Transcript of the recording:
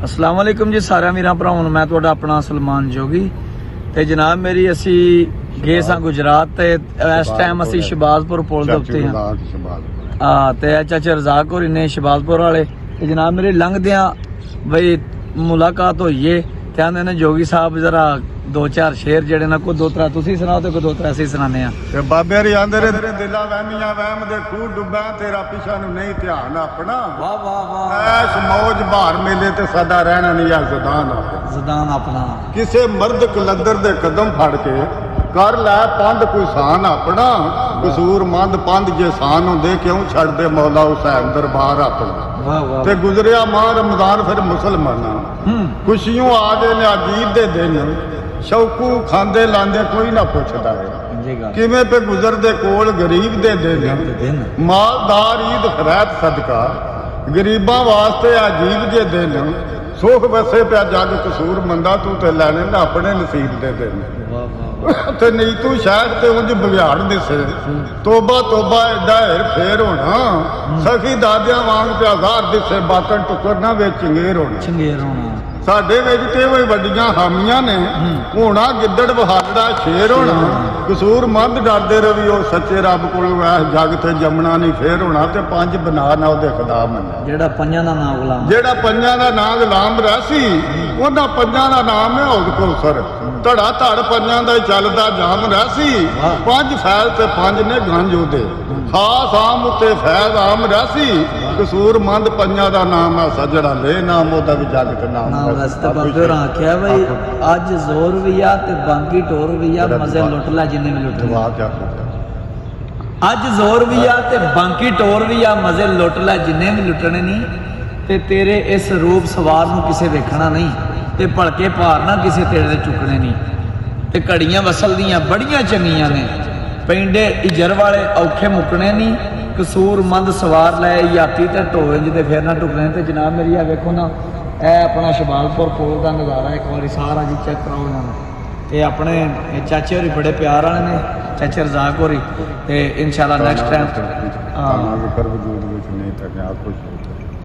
अस्सलाम वालेकुम जी सारे वीर भरावां नूं। मैं तुहाडा अपना सलमान जोगी ते जनाब मेरी असी गए सां गुजरात ते इस टाइम असी शहबाजपुर पुल दे उत्ते हां ते चाचा रज़ाक होर इन्ने शहबाजपुर वाले ते जनाब मेरी लंघदियां बई मुलाकात होई है ते आंदे ने जोगी साहब जरा दो चार शेर जेड़े ना कोई दो त्रै तुसीं सुनाओ ते कोई दो त्रै असीं सुनाने आ ते बाबे री आंदे रे तेरे दिला वहमियां वहम दे खूह डुब्बा तेरा पिछा नूं नहीं ध्यान अपना वाह वाह वाह ऐश मौज बहार मेले ते सदा रहना नहीं आ ज़दान अपना ज़दान अपना किसे मर्द कलंदर दे कदम फड़ के कर लै पंध कोई सान अपना कसूर मंद पंध जे सान होंदे क्यों छड़ दे मौला हुसैन दरबार अपना वाह वाह ते गुजरिया माह रमजान फिर मुसलमाना खुशियों आ गए ने अजीब दे दिन शौकू खांदे लांदे कोई ना पुछदा है किवें पे गुजरदे कोल गरीब दे दिन मालदार ईद खैरात सदका गरीबां वास्ते अजीब जे दिन सुख वसे पिया जग कसूर मंदा तू ते लैने ना अपने नसीब दे दिन ते नहीं तू शायद ते उंज बघियाड़ दिसे तोबा तोबा एडा हेर फेर होना सखी दादियां वांग पिया गार दिसे बातन टुकरना वे चंगेर होना साडे विच ते कोई वड्डियां हामियां ने होना गिद्दड़ बहादड़ा शेर होना कसूर मंद डरदे रवि ओ सच्चे रब कोल वैस जग ते जमना नहीं फेर होना ते पंज बना ना ओदे खुदा मन्ना जेड़ा पंजां दा नाम गुलाम जेड़ा पंजां दा नाम गुलाम रासी ओदा पंजां दा नाम है हौद कौसर धड़ा धड़ पंजां दा चलदा जाम रासी पंज फैल ते पंज ने गंज ओदे खास आम उत्ते फैज आम रासी कसूर मंद पंजां दा नाम है सजड़ा ले नाम ओदा भी जग ते नाम रस्ते बाबे होर आख्या भाई अज जोर भी आ ते बाकी टोर भी आ मजे लुट लै जिन्ने भी लुटने अज जोर भी आ ते बाकी टोर भी आ मजे लुट लै जिन्ने भी लुटने नहीं ते तेरे इस रूप सवार नूं किसे वेखना नहीं ते भड़के भार ना किसे तेरे दे चुकने नहीं ते घड़ियां वसल दियां बड़ियां चंगियां ने पिंडे इजर वाले औखे मुकने नहीं कसूर मंद सवार लै याती ते ढोए जिदे फिर ना टुकने ते जनाब मेरी आ वेखो ना ए अपना शहबाजपुर पुल का नज़ारा एक बार सारा जी चेक कराओ इन्होंने ते अपने चाचे होरी बड़े प्यार वाले ने चाचे रज़ाक होरी ते इंशाल्लाह नेक्स्ट टाइम